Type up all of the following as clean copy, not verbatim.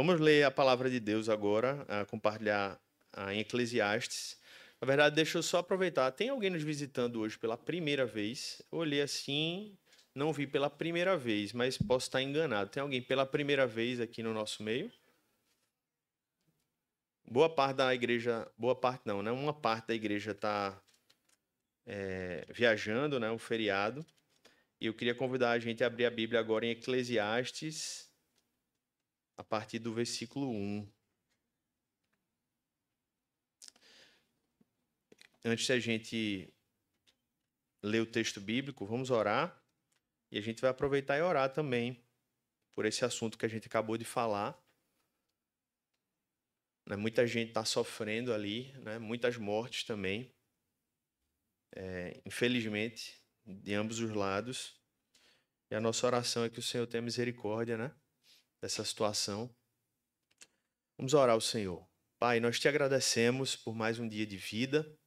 Vamos ler a palavra de Deus agora, compartilhar em Eclesiastes. Na verdade, deixa eu só aproveitar. Tem alguém nos visitando hoje pela primeira vez? Eu olhei assim, não vi pela primeira vez, mas posso estar enganado. Tem alguém pela primeira vez aqui no nosso meio? Boa parte da igreja, boa parte não, né? Uma parte da igreja está viajando, né? Um feriado. E eu queria convidar a gente a abrir a Bíblia agora em Eclesiastes, a partir do versículo 1. Antes da gente ler o texto bíblico, vamos orar. E a gente vai aproveitar e orar também por esse assunto que a gente acabou de falar. Né? Muita gente está sofrendo ali, né? Muitas mortes também, infelizmente, de ambos os lados. E a nossa oração é que o Senhor tenha misericórdia, né? Dessa situação. Vamos orar ao Senhor. Pai, nós te agradecemos por mais um dia de vida.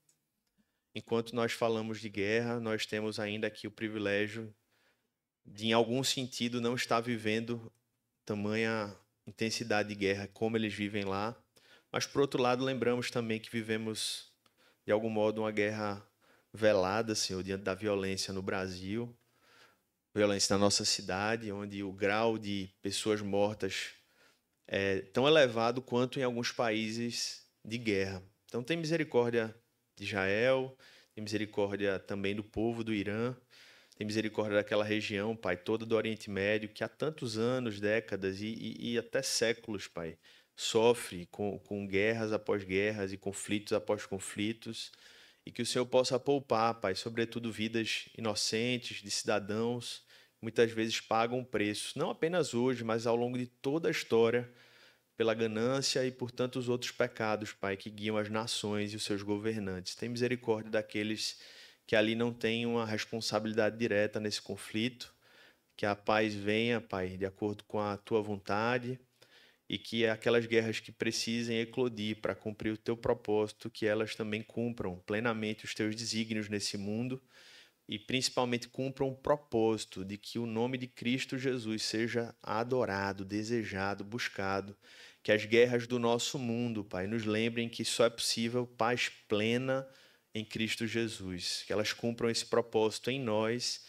Enquanto nós falamos de guerra, nós temos ainda aqui o privilégio de, em algum sentido, não estar vivendo tamanha intensidade de guerra como eles vivem lá. Mas, por outro lado, lembramos também que vivemos, de algum modo, uma guerra velada, Senhor, diante da violência no Brasil, violência na nossa cidade, onde o grau de pessoas mortas é tão elevado quanto em alguns países de guerra. Então, tem misericórdia de Israel, tem misericórdia também do povo do Irã, tem misericórdia daquela região, Pai, toda do Oriente Médio, que há tantos anos, décadas e até séculos, Pai, sofre com guerras após guerras e conflitos após conflitos, e que o Senhor possa poupar, Pai, sobretudo vidas inocentes, de cidadãos, que muitas vezes pagam preço, não apenas hoje, mas ao longo de toda a história, pela ganância e por tantos outros pecados, Pai, que guiam as nações e os seus governantes. Tem misericórdia daqueles que ali não têm uma responsabilidade direta nesse conflito, que a paz venha, Pai, de acordo com a tua vontade, e que aquelas guerras que precisem eclodir para cumprir o teu propósito, que elas também cumpram plenamente os teus desígnios nesse mundo e principalmente cumpram o propósito de que o nome de Cristo Jesus seja adorado, desejado, buscado, que as guerras do nosso mundo, Pai, nos lembrem que só é possível paz plena em Cristo Jesus, que elas cumpram esse propósito em nós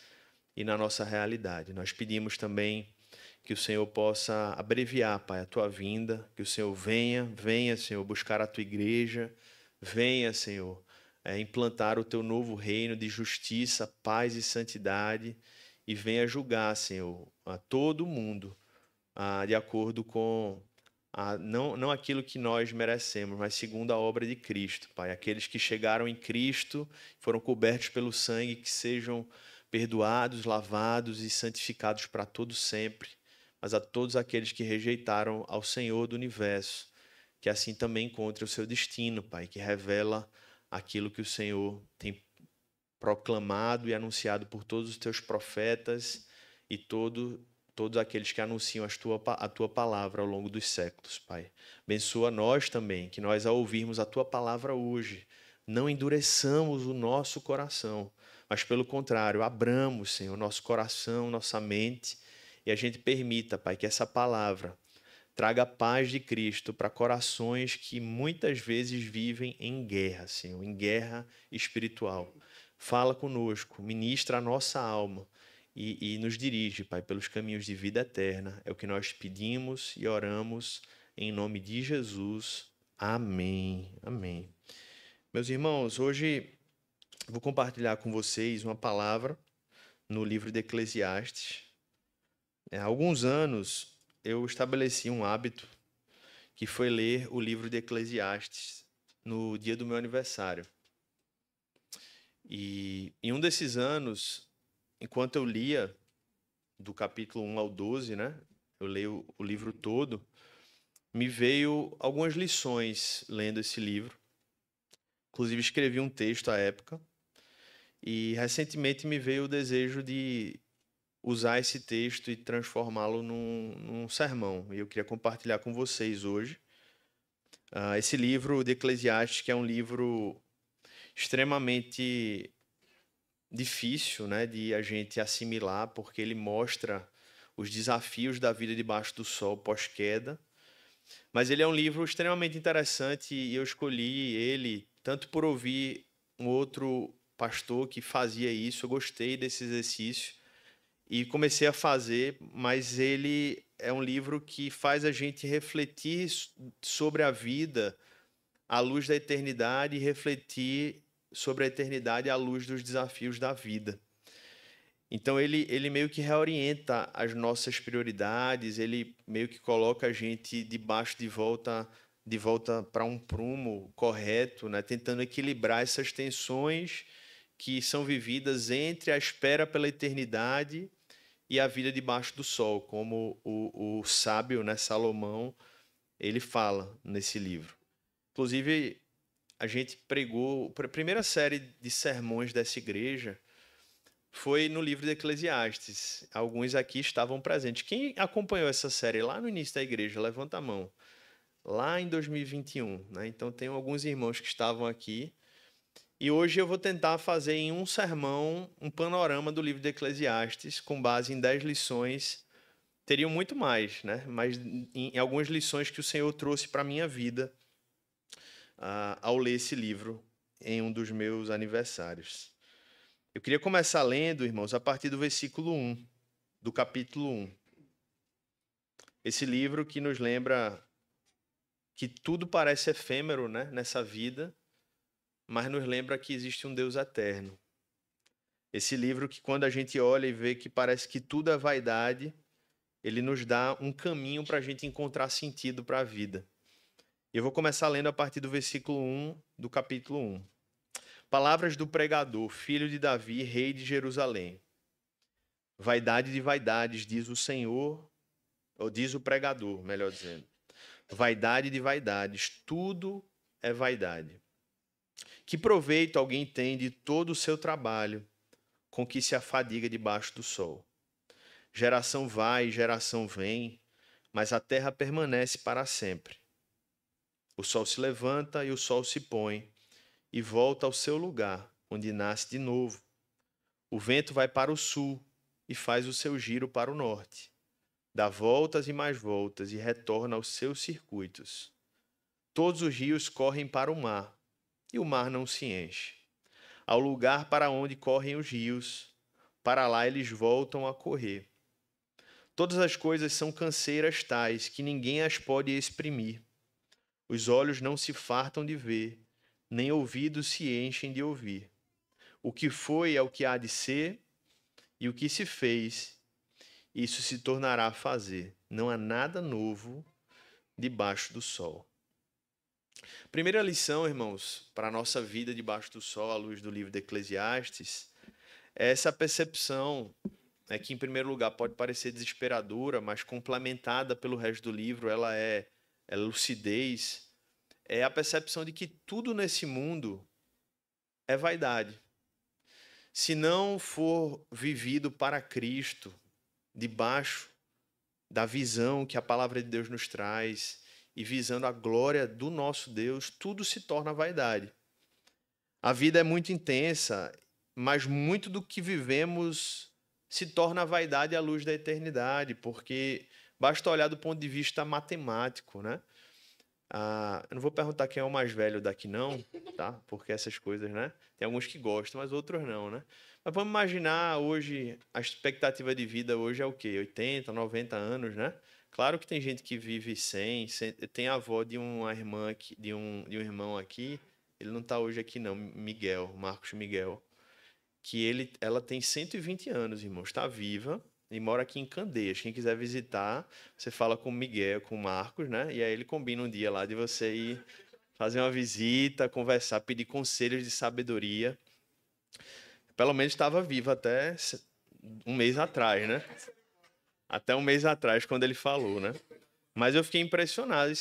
e na nossa realidade. Nós pedimos também que o Senhor possa abreviar, Pai, a tua vinda, que o Senhor venha, Senhor, buscar a tua igreja, venha, Senhor, implantar o teu novo reino de justiça, paz e santidade, e venha julgar, Senhor, a todo mundo, de acordo com não aquilo que nós merecemos, mas segundo a obra de Cristo, Pai. Aqueles que chegaram em Cristo, foram cobertos pelo sangue, que sejam perdoados, lavados e santificados para todo sempre. Mas a todos aqueles que rejeitaram ao Senhor do universo, que assim também encontre o seu destino, Pai, que revela aquilo que o Senhor tem proclamado e anunciado por todos os teus profetas e todos aqueles que anunciam a tua palavra ao longo dos séculos, Pai. Abençoa nós também, que nós, ao ouvirmos a tua palavra hoje, não endureçamos o nosso coração, mas, pelo contrário, abramos, Senhor, nosso coração, nossa mente, e a gente permita, Pai, que essa palavra traga a paz de Cristo para corações que muitas vezes vivem em guerra, Senhor, em guerra espiritual. Fala conosco, ministra a nossa alma e nos dirige, Pai, pelos caminhos de vida eterna. É o que nós pedimos e oramos em nome de Jesus. Amém. Amém. Meus irmãos, hoje vou compartilhar com vocês uma palavra no livro de Eclesiastes. Há alguns anos eu estabeleci um hábito que foi ler o livro de Eclesiastes no dia do meu aniversário. E em um desses anos, enquanto eu lia do capítulo 1 ao 12, né? Eu leio o livro todo, me veio algumas lições lendo esse livro. Inclusive escrevi um texto à época e recentemente me veio o desejo de usar esse texto e transformá-lo num sermão. E eu queria compartilhar com vocês hoje. Esse livro de Eclesiastes, que é um livro extremamente difícil, né, de a gente assimilar, porque ele mostra os desafios da vida debaixo do sol pós-queda, Mas ele é um livro extremamente interessante e eu escolhi ele tanto por ouvir um outro pastor que fazia isso, eu gostei desse exercício e comecei a fazer, mas ele é um livro que faz a gente refletir sobre a vida à luz da eternidade e refletir sobre a eternidade à luz dos desafios da vida. Então ele meio que reorienta as nossas prioridades, ele meio que coloca a gente de volta para um prumo correto, né? Tentando equilibrar essas tensões que são vividas entre a espera pela eternidade e a vida debaixo do sol, como o sábio, né, Salomão, ele fala nesse livro. Inclusive, a gente pregou, a primeira série de sermões dessa igreja foi no livro de Eclesiastes. Alguns aqui estavam presentes. Quem acompanhou essa série lá no início da igreja, levanta a mão. Lá em 2021, né? Então tem alguns irmãos que estavam aqui. E hoje eu vou tentar fazer em um sermão um panorama do livro de Eclesiastes com base em 10 lições. Teriam muito mais, né? Mas em algumas lições que o Senhor trouxe para a minha vida ao ler esse livro em um dos meus aniversários. Eu queria começar lendo, irmãos, a partir do versículo 1, do capítulo 1. Esse livro que nos lembra que tudo parece efêmero, né, nessa vida, mas nos lembra que existe um Deus eterno. Esse livro que quando a gente olha e vê que parece que tudo é vaidade, ele nos dá um caminho para a gente encontrar sentido para a vida. Eu vou começar lendo a partir do versículo 1 do capítulo 1. Palavras do pregador, filho de Davi, rei de Jerusalém. Vaidade de vaidades, diz o Senhor, ou diz o pregador, melhor dizendo. Vaidade de vaidades, tudo é vaidade. Que proveito alguém tem de todo o seu trabalho com que se afadiga debaixo do sol? Geração vai, geração vem, mas a terra permanece para sempre. O sol se levanta e o sol se põe, e volta ao seu lugar, onde nasce de novo. O vento vai para o sul e faz o seu giro para o norte. Dá voltas e mais voltas e retorna aos seus circuitos. Todos os rios correm para o mar, e o mar não se enche. Ao lugar para onde correm os rios, para lá eles voltam a correr. Todas as coisas são canseiras tais que ninguém as pode exprimir. Os olhos não se fartam de ver, nem ouvidos se enchem de ouvir. O que foi é o que há de ser, e o que se fez, isso se tornará a fazer. Não há nada novo debaixo do sol. Primeira lição, irmãos, para a nossa vida debaixo do sol, à luz do livro de Eclesiastes, é essa percepção, que em primeiro lugar pode parecer desesperadora, mas complementada pelo resto do livro, ela é lucidez, é a percepção de que tudo nesse mundo é vaidade. Se não for vivido para Cristo, debaixo da visão que a palavra de Deus nos traz e visando a glória do nosso Deus, tudo se torna vaidade. A vida é muito intensa, mas muito do que vivemos se torna vaidade à luz da eternidade, porque basta olhar do ponto de vista matemático, né? Eu não vou perguntar quem é o mais velho daqui não, tá? Porque essas coisas, né? Tem alguns que gostam, mas outros não, né? Mas vamos imaginar hoje, a expectativa de vida hoje é o quê? 80, 90 anos, né? Claro que tem gente que vive 100, tem a avó de uma irmã aqui, de um irmão aqui, ele não tá hoje aqui não, Miguel, Marcos Miguel, que ela tem 120 anos, irmão, está viva e mora aqui em Candeias. Quem quiser visitar, você fala com o Miguel, com o Marcos, né? E aí ele combina um dia lá de você ir fazer uma visita, conversar, pedir conselhos de sabedoria. Pelo menos estava viva até um mês atrás, né? Até um mês atrás, quando ele falou, né? Mas eu fiquei impressionado.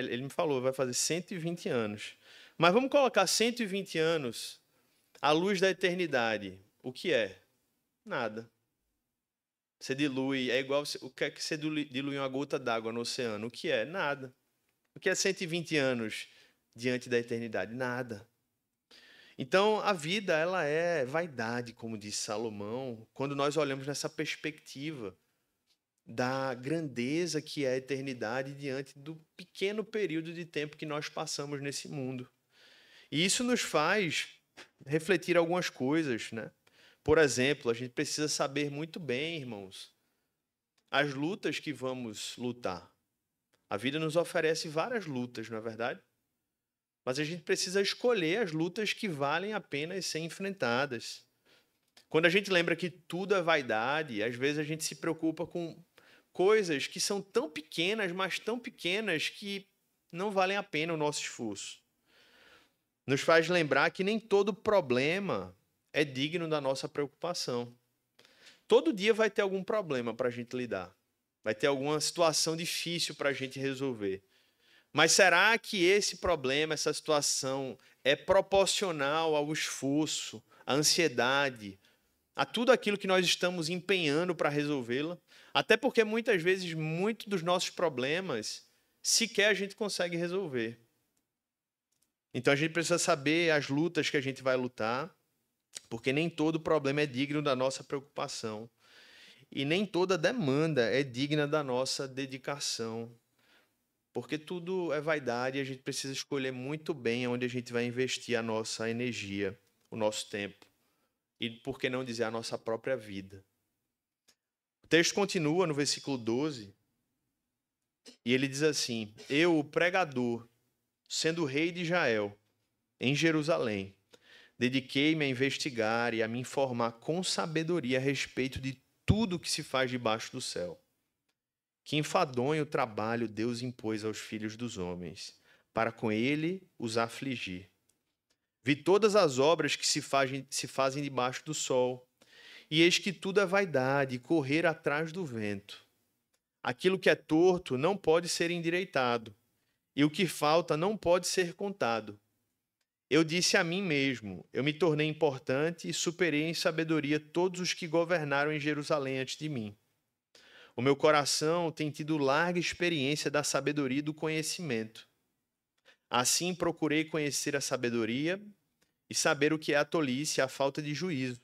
Ele me falou, vai fazer 120 anos. Mas vamos colocar 120 anos à luz da eternidade. O que é? Nada. Você dilui, é igual o que é que você dilui uma gota d'água no oceano? O que é? Nada. O que é 120 anos diante da eternidade? Nada. Então, a vida, ela é vaidade, como disse Salomão, quando nós olhamos nessa perspectiva. da grandeza que é a eternidade diante do pequeno período de tempo que nós passamos nesse mundo. E isso nos faz refletir algumas coisas, né? Por exemplo, a gente precisa saber muito bem, irmãos, as lutas que vamos lutar. A vida nos oferece várias lutas, não é verdade? Mas a gente precisa escolher as lutas que valem a pena ser enfrentadas. Quando a gente lembra que tudo é vaidade, às vezes a gente se preocupa com coisas que são tão pequenas, mas tão pequenas que não valem a pena o nosso esforço. Nos faz lembrar que nem todo problema é digno da nossa preocupação. Todo dia vai ter algum problema para a gente lidar. Vai ter alguma situação difícil para a gente resolver. Mas será que esse problema, essa situação, é proporcional ao esforço, à ansiedade, a tudo aquilo que nós estamos empenhando para resolvê-la? Até porque muitas vezes, muitos dos nossos problemas sequer a gente consegue resolver. Então a gente precisa saber as lutas que a gente vai lutar, porque nem todo problema é digno da nossa preocupação. E nem toda demanda é digna da nossa dedicação. Porque tudo é vaidade e a gente precisa escolher muito bem onde a gente vai investir a nossa energia, o nosso tempo. E por que não dizer a nossa própria vida? O texto continua no versículo 12 e ele diz assim: Eu, o pregador, sendo rei de Israel, em Jerusalém, dediquei-me a investigar e a me informar com sabedoria a respeito de tudo que se faz debaixo do céu. Que enfadonho trabalho Deus impôs aos filhos dos homens, para com ele os afligir. Vi todas as obras que se fazem debaixo do sol, e eis que tudo é vaidade, correr atrás do vento. Aquilo que é torto não pode ser endireitado, e o que falta não pode ser contado. Eu disse a mim mesmo, eu me tornei importante e superei em sabedoria todos os que governaram em Jerusalém antes de mim. O meu coração tem tido larga experiência da sabedoria e do conhecimento. Assim procurei conhecer a sabedoria e saber o que é a tolice e a falta de juízo.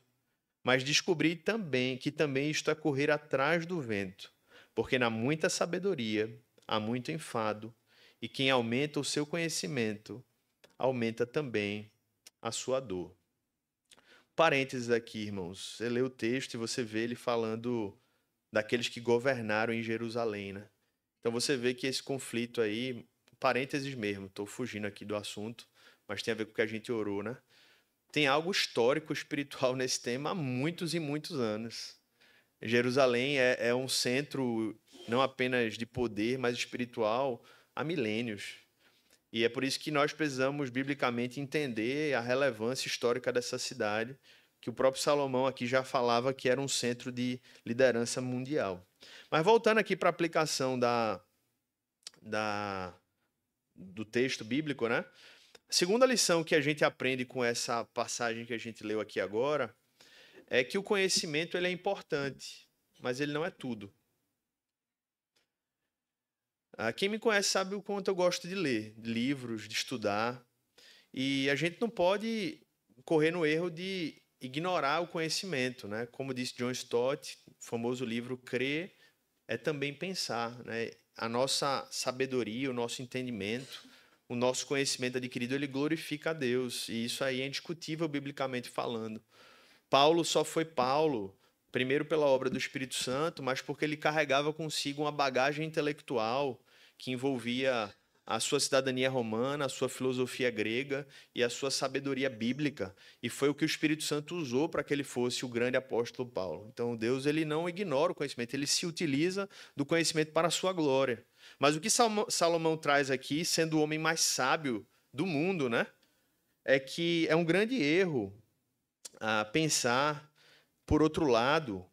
Mas descobri também que também isto é correr atrás do vento, porque na muita sabedoria há muito enfado, e quem aumenta o seu conhecimento, aumenta também a sua dor. Parênteses aqui, irmãos. Você lê o texto e você vê ele falando daqueles que governaram em Jerusalém, né? Então você vê que esse conflito aí, parênteses mesmo, estou fugindo aqui do assunto, mas tem a ver com o que a gente orou, né? Tem algo histórico, espiritual nesse tema há muitos e muitos anos. Jerusalém é um centro não apenas de poder, mas espiritual há milênios. E é por isso que nós precisamos, biblicamente, entender a relevância histórica dessa cidade, que o próprio Salomão aqui já falava que era um centro de liderança mundial. Mas voltando aqui para a aplicação do texto bíblico, né? A segunda lição que a gente aprende com essa passagem que a gente leu aqui agora é que o conhecimento ele é importante, mas ele não é tudo. Quem me conhece sabe o quanto eu gosto de ler, de livros, de estudar. E a gente não pode correr no erro de ignorar o conhecimento, né? Como disse John Stott, o famoso livro Crer é também pensar, né? A nossa sabedoria, o nosso entendimento, o nosso conhecimento adquirido, ele glorifica a Deus. E isso aí é indiscutível biblicamente falando. Paulo só foi Paulo, primeiro pela obra do Espírito Santo, mas porque ele carregava consigo uma bagagem intelectual que envolvia a sua cidadania romana, a sua filosofia grega e a sua sabedoria bíblica. E foi o que o Espírito Santo usou para que ele fosse o grande apóstolo Paulo. Então, Deus ele não ignora o conhecimento, ele se utiliza do conhecimento para a sua glória. Mas o que Salomão traz aqui, sendo o homem mais sábio do mundo, né, é que é um grande erro pensar, por outro lado,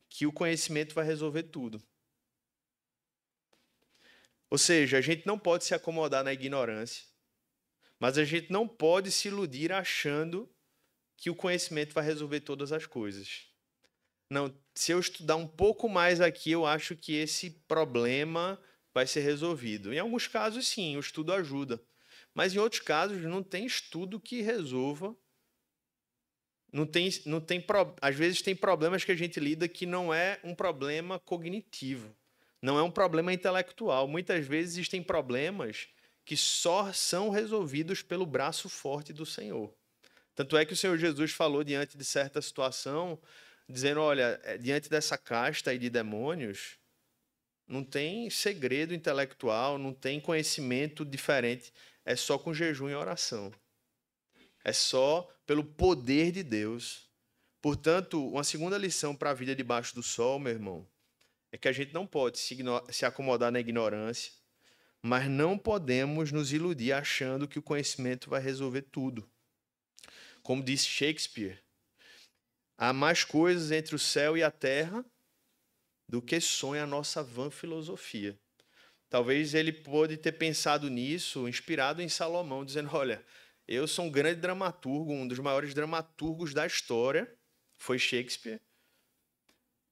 que o conhecimento vai resolver tudo. Ou seja, a gente não pode se acomodar na ignorância, mas a gente não pode se iludir achando que o conhecimento vai resolver todas as coisas. Não, se eu estudar um pouco mais aqui, eu acho que esse problema vai ser resolvido. Em alguns casos, sim, o estudo ajuda. Mas em outros casos, não tem estudo que resolva Às vezes tem problemas que a gente lida que não é um problema cognitivo, não é um problema intelectual. Muitas vezes existem problemas que só são resolvidos pelo braço forte do Senhor. Tanto é que o Senhor Jesus falou diante de certa situação, dizendo, olha, diante dessa casta aí de demônios, não tem segredo intelectual, não tem conhecimento diferente, é só com jejum e oração. É só pelo poder de Deus. Portanto, uma segunda lição para a vida debaixo do sol, meu irmão, é que a gente não pode se acomodar na ignorância, mas não podemos nos iludir achando que o conhecimento vai resolver tudo. Como disse Shakespeare, há mais coisas entre o céu e a terra do que sonha a nossa vã filosofia. Talvez ele pôde ter pensado nisso, inspirado em Salomão, dizendo, olha, eu sou um grande dramaturgo, um dos maiores dramaturgos da história, foi Shakespeare,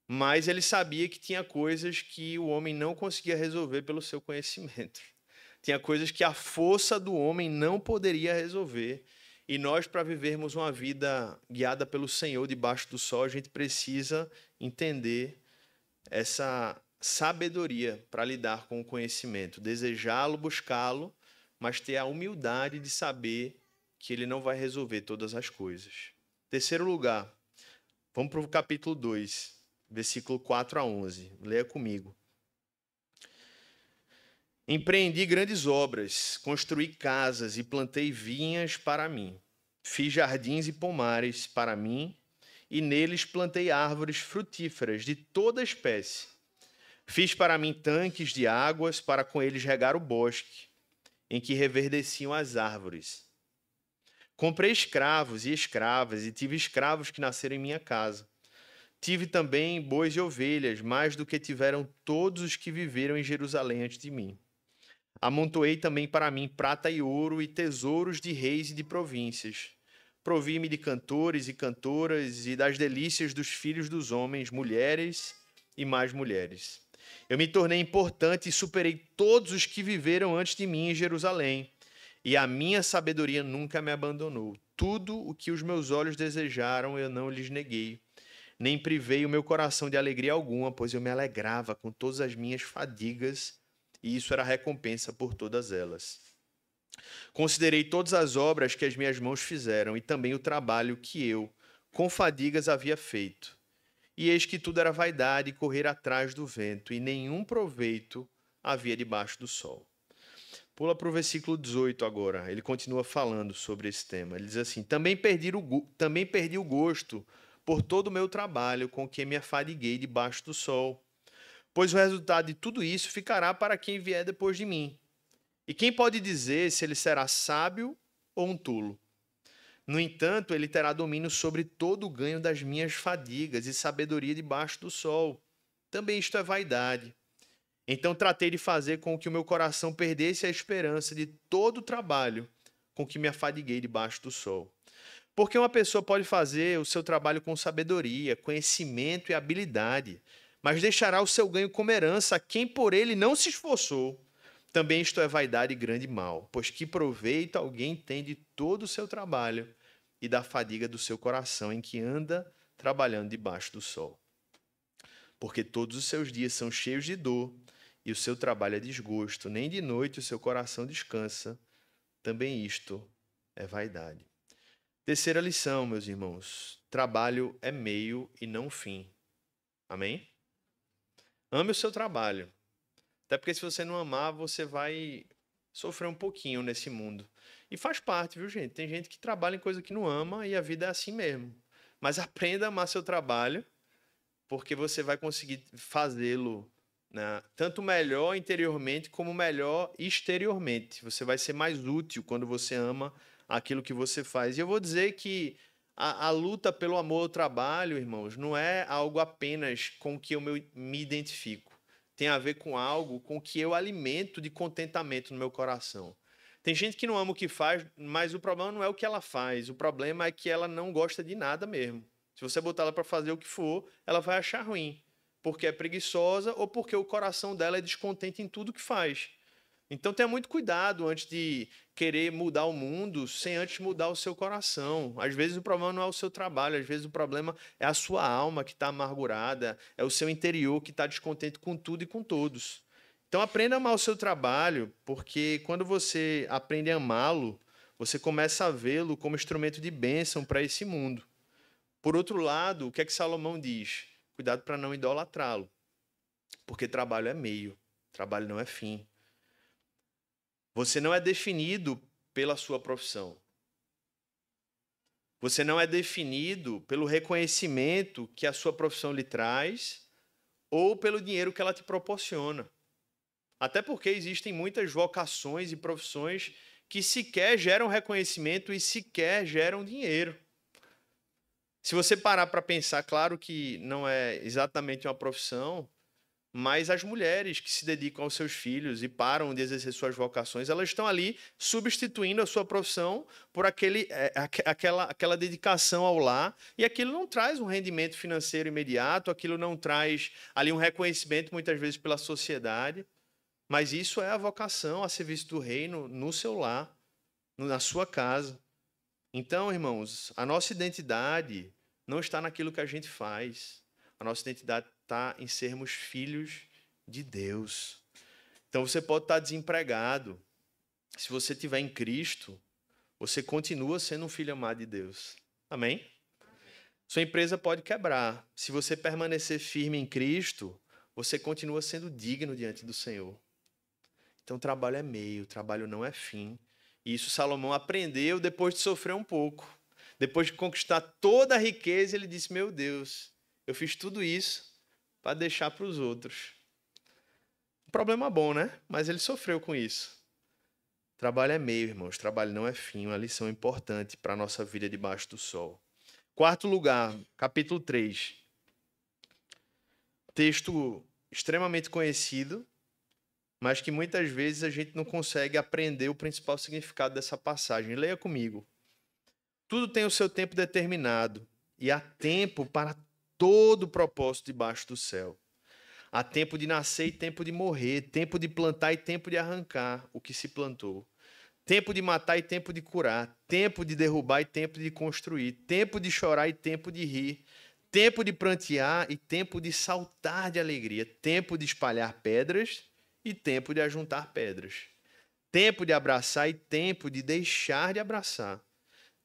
mas ele sabia que tinha coisas que o homem não conseguia resolver pelo seu conhecimento. Tinha coisas que a força do homem não poderia resolver. E nós, para vivermos uma vida guiada pelo Senhor debaixo do sol, a gente precisa entender essa sabedoria para lidar com o conhecimento, desejá-lo, buscá-lo, mas ter a humildade de saber que ele não vai resolver todas as coisas. Terceiro lugar, vamos para o capítulo 2, versículo 4 a 11. Leia comigo. Empreendi grandes obras, construí casas e plantei vinhas para mim. Fiz jardins e pomares para mim, e neles plantei árvores frutíferas de toda espécie. Fiz para mim tanques de águas para com eles regar o bosque, em que reverdeciam as árvores. Comprei escravos e escravas, e tive escravos que nasceram em minha casa. Tive também bois e ovelhas, mais do que tiveram todos os que viveram em Jerusalém antes de mim. Amontoei também para mim prata e ouro e tesouros de reis e de províncias. Provi-me de cantores e cantoras e das delícias dos filhos dos homens, mulheres e mais mulheres. Eu me tornei importante e superei todos os que viveram antes de mim em Jerusalém. E a minha sabedoria nunca me abandonou. Tudo o que os meus olhos desejaram eu não lhes neguei. Nem privei o meu coração de alegria alguma, pois eu me alegrava com todas as minhas fadigas, e isso era recompensa por todas elas. Considerei todas as obras que as minhas mãos fizeram, e também o trabalho que eu, com fadigas, havia feito. E eis que tudo era vaidade e correr atrás do vento, e nenhum proveito havia debaixo do sol. Pula para o versículo 18 agora. Ele continua falando sobre esse tema. Ele diz assim, também perdi o gosto por todo o meu trabalho com que me afadiguei debaixo do sol. Pois o resultado de tudo isso ficará para quem vier depois de mim. E quem pode dizer se ele será sábio ou um tolo? No entanto, ele terá domínio sobre todo o ganho das minhas fadigas e sabedoria debaixo do sol. Também isto é vaidade. Então tratei de fazer com que o meu coração perdesse a esperança de todo o trabalho com que me afadiguei debaixo do sol. Porque uma pessoa pode fazer o seu trabalho com sabedoria, conhecimento e habilidade, mas deixará o seu ganho como herança a quem por ele não se esforçou. Também isto é vaidade e grande mal, pois que proveito alguém tem de todo o seu trabalho e da fadiga do seu coração em que anda trabalhando debaixo do sol. Porque todos os seus dias são cheios de dor, e o seu trabalho é desgosto, nem de noite o seu coração descansa. Também isto é vaidade. Terceira lição, meus irmãos. Trabalho é meio e não fim. Amém? Ame o seu trabalho. Até porque se você não amar, você vai sofrer um pouquinho nesse mundo. E faz parte, viu, gente? Tem gente que trabalha em coisa que não ama e a vida é assim mesmo. Mas aprenda a amar seu trabalho, porque você vai conseguir fazê-lo, né, tanto melhor interiormente como melhor exteriormente. Você vai ser mais útil quando você ama aquilo que você faz. E eu vou dizer que a luta pelo amor ao trabalho, irmãos, não é algo apenas com que eu me identifico. Tem a ver com algo com que eu alimento de contentamento no meu coração. Tem gente que não ama o que faz, mas o problema não é o que ela faz. O problema é que ela não gosta de nada mesmo. Se você botar ela para fazer o que for, ela vai achar ruim, porque é preguiçosa ou porque o coração dela é descontente em tudo que faz. Então tenha muito cuidado antes de querer mudar o mundo sem antes mudar o seu coração. Às vezes o problema não é o seu trabalho, às vezes o problema é a sua alma que está amargurada, é o seu interior que está descontente com tudo e com todos. Então aprenda a amar o seu trabalho, porque quando você aprende a amá-lo, você começa a vê-lo como instrumento de bênção para esse mundo. Por outro lado, o que é que Salomão diz? Cuidado para não idolatrá-lo, porque trabalho é meio, trabalho não é fim. Você não é definido pela sua profissão. Você não é definido pelo reconhecimento que a sua profissão lhe traz ou pelo dinheiro que ela te proporciona. Até porque existem muitas vocações e profissões que sequer geram reconhecimento e sequer geram dinheiro. Se você parar para pensar, claro que não é exatamente uma profissão, mas as mulheres que se dedicam aos seus filhos e param de exercer suas vocações, elas estão ali substituindo a sua profissão por aquela dedicação ao lar, e aquilo não traz um rendimento financeiro imediato, aquilo não traz ali um reconhecimento, muitas vezes, pela sociedade, mas isso é a vocação a serviço do reino no seu lar, na sua casa. Então, irmãos, a nossa identidade não está naquilo que a gente faz. A nossa identidade está em sermos filhos de Deus. Então, você pode estar desempregado. Se você estiver em Cristo, você continua sendo um filho amado de Deus. Amém? Sua empresa pode quebrar. Se você permanecer firme em Cristo, você continua sendo digno diante do Senhor. Então, trabalho é meio, trabalho não é fim. E isso Salomão aprendeu depois de sofrer um pouco. Depois de conquistar toda a riqueza, ele disse: meu Deus, eu fiz tudo isso para deixar para os outros. Um problema bom, né? Mas ele sofreu com isso. Trabalho é meio, irmãos. Trabalho não é fim. Uma lição importante para a nossa vida debaixo do sol. Quarto lugar, capítulo 3. Texto extremamente conhecido, mas que muitas vezes a gente não consegue aprender o principal significado dessa passagem. Leia comigo. Tudo tem o seu tempo determinado, e há tempo para todo o propósito debaixo do céu. Há tempo de nascer e tempo de morrer, tempo de plantar e tempo de arrancar o que se plantou. Tempo de matar e tempo de curar, tempo de derrubar e tempo de construir, tempo de chorar e tempo de rir, tempo de prantear e tempo de saltar de alegria, tempo de espalhar pedras e tempo de ajuntar pedras, tempo de abraçar e tempo de deixar de abraçar,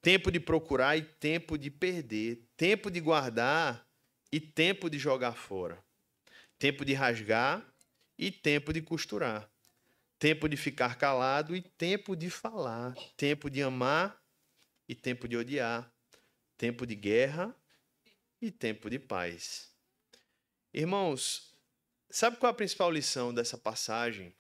tempo de procurar e tempo de perder, tempo de guardar e tempo de jogar fora, tempo de rasgar e tempo de costurar, tempo de ficar calado e tempo de falar, tempo de amar e tempo de odiar, tempo de guerra e tempo de paz. Irmãos, sabe qual é a principal lição dessa passagem?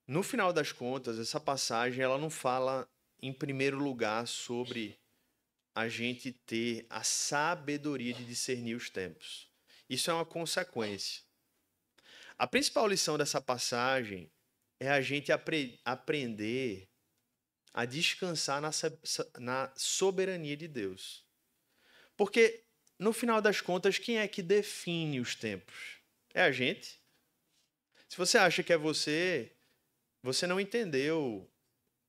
No final das contas, essa passagem ela não fala, em primeiro lugar, sobre a gente ter a sabedoria de discernir os tempos. Isso é uma consequência. A principal lição dessa passagem é a gente aprender a descansar na soberania de Deus. Porque, no final das contas, quem é que define os tempos? É a gente. Se você acha que é você, você não entendeu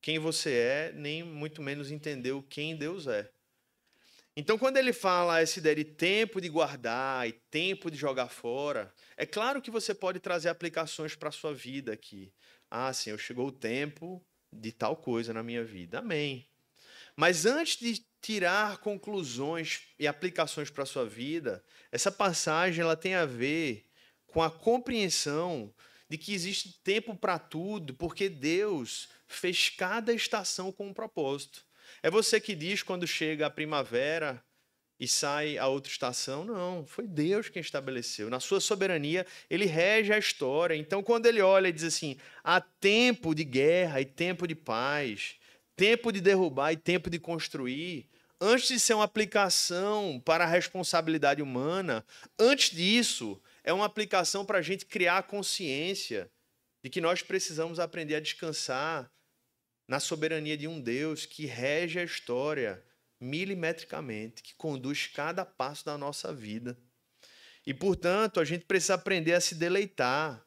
quem você é, nem muito menos entendeu quem Deus é. Então, quando ele fala essa ideia de tempo de guardar e tempo de jogar fora, é claro que você pode trazer aplicações para a sua vida aqui. Ah, Senhor, chegou o tempo de tal coisa na minha vida. Amém. Mas antes de tirar conclusões e aplicações para a sua vida, essa passagem ela tem a ver com a compreensão de que existe tempo para tudo, porque Deus fez cada estação com um propósito. É você que diz quando chega a primavera e sai a outra estação? Não, foi Deus quem estabeleceu. Na sua soberania, ele rege a história. Então, quando ele olha e diz assim, há tempo de guerra e tempo de paz, tempo de derrubar e tempo de construir, antes de ser uma aplicação para a responsabilidade humana, antes disso, é uma aplicação para a gente criar a consciência de que nós precisamos aprender a descansar na soberania de um Deus que rege a história milimetricamente, que conduz cada passo da nossa vida. E, portanto, a gente precisa aprender a se deleitar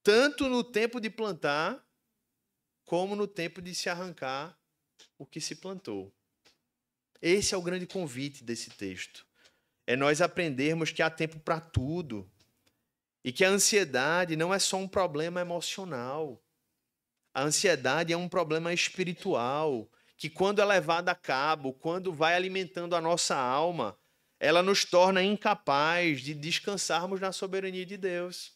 tanto no tempo de plantar, como no tempo de se arrancar o que se plantou. Esse é o grande convite desse texto. É nós aprendermos que há tempo para tudo. E que a ansiedade não é só um problema emocional. A ansiedade é um problema espiritual, que quando é levada a cabo, quando vai alimentando a nossa alma, ela nos torna incapazes de descansarmos na soberania de Deus.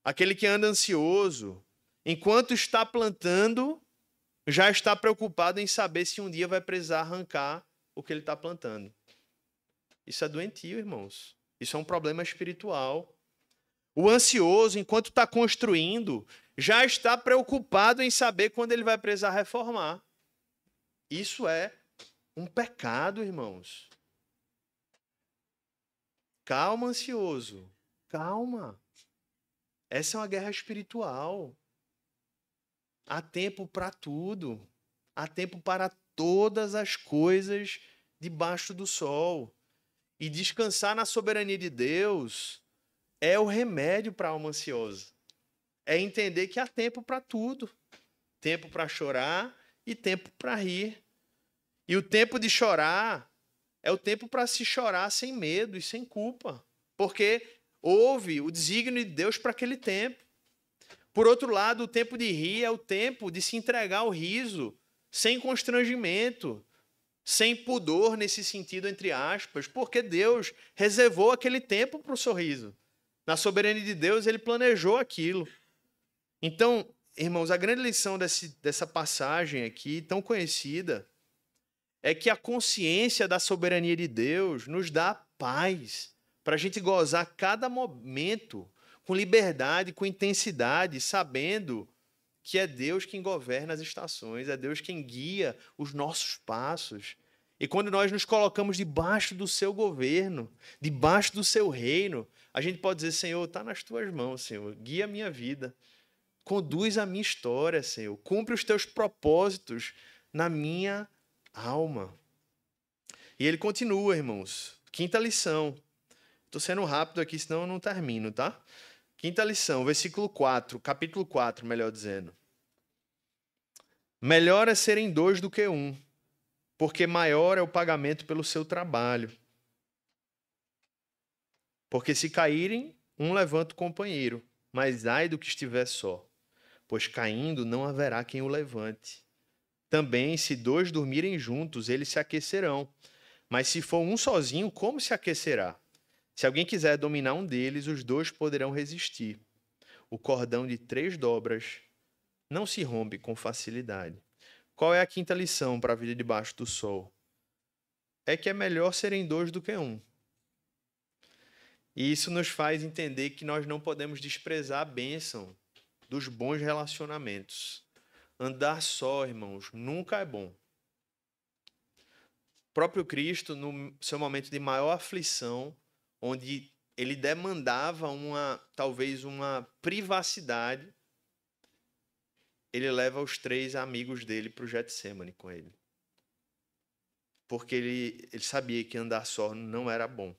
Aquele que anda ansioso, enquanto está plantando, já está preocupado em saber se um dia vai precisar arrancar o que ele está plantando. Isso é doentio, irmãos. Isso é um problema espiritual. O ansioso, enquanto está construindo, já está preocupado em saber quando ele vai precisar reformar. Isso é um pecado, irmãos. Calma, ansioso. Calma. Essa é uma guerra espiritual. Há tempo para tudo. Há tempo para todas as coisas debaixo do sol. E descansar na soberania de Deus é o remédio para a alma ansiosa. É entender que há tempo para tudo. Tempo para chorar e tempo para rir. E o tempo de chorar é o tempo para se chorar sem medo e sem culpa. Porque houve o desígnio de Deus para aquele tempo. Por outro lado, o tempo de rir é o tempo de se entregar ao riso, sem constrangimento, sem pudor nesse sentido, entre aspas, porque Deus reservou aquele tempo para o sorriso. Na soberania de Deus, ele planejou aquilo. Então, irmãos, a grande lição dessa passagem aqui, tão conhecida, é que a consciência da soberania de Deus nos dá paz para a gente gozar cada momento com liberdade, com intensidade, sabendo que é Deus quem governa as estações, é Deus quem guia os nossos passos. E quando nós nos colocamos debaixo do seu governo, debaixo do seu reino, a gente pode dizer, Senhor, está nas tuas mãos, Senhor, guia a minha vida, conduz a minha história, Senhor, cumpre os teus propósitos na minha alma. E ele continua, irmãos. Quinta lição. Estou sendo rápido aqui, senão eu não termino, tá? Quinta lição, versículo 4, capítulo 4, melhor dizendo. Melhor é serem dois do que um, porque maior é o pagamento pelo seu trabalho. Porque se caírem, um levanta o companheiro, mas ai do que estiver só, pois caindo não haverá quem o levante. Também, se dois dormirem juntos, eles se aquecerão. Mas se for um sozinho, como se aquecerá? Se alguém quiser dominar um deles, os dois poderão resistir. O cordão de 3 dobras não se rompe com facilidade. Qual é a quinta lição para a vida debaixo do sol? É que é melhor serem dois do que um. E isso nos faz entender que nós não podemos desprezar a bênção dos bons relacionamentos. Andar só, irmãos, nunca é bom. O próprio Cristo, no seu momento de maior aflição, onde ele demandava talvez uma privacidade, ele leva os 3 amigos dele para o Getsêmani com ele. Porque ele sabia que andar só não era bom.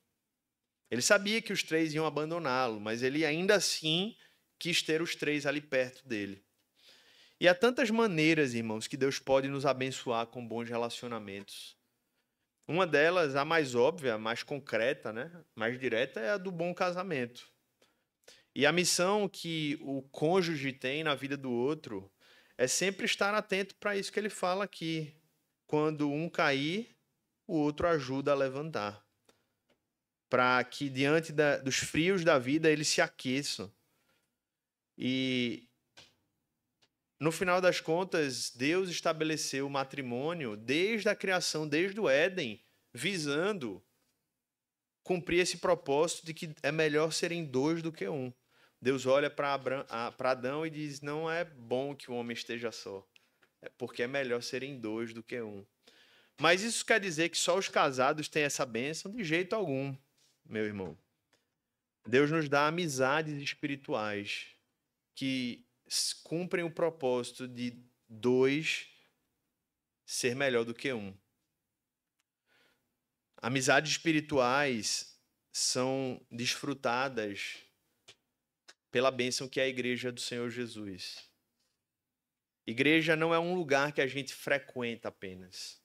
Ele sabia que os 3 iam abandoná-lo, mas ele ainda assim quis ter os 3 ali perto dele. E há tantas maneiras, irmãos, que Deus pode nos abençoar com bons relacionamentos. Uma delas, a mais óbvia, a mais concreta, né? Mais direta, é a do bom casamento. E a missão que o cônjuge tem na vida do outro é sempre estar atento para isso que ele fala aqui. Quando um cair, o outro ajuda a levantar. Para que diante dos frios da vida eles se aqueçam. E no final das contas, Deus estabeleceu o matrimônio desde a criação, desde o Éden, visando cumprir esse propósito de que é melhor serem 2 do que um. Deus olha para Adão e diz, não é bom que o homem esteja só, porque é melhor serem 2 do que um. Mas isso quer dizer que só os casados têm essa bênção? De jeito algum, meu irmão. Deus nos dá amizades espirituais que cumprem o propósito de 2 ser melhor do que um. Amizades espirituais são desfrutadas pela bênção que é a igreja do Senhor Jesus. Igreja não é um lugar que a gente frequenta apenas.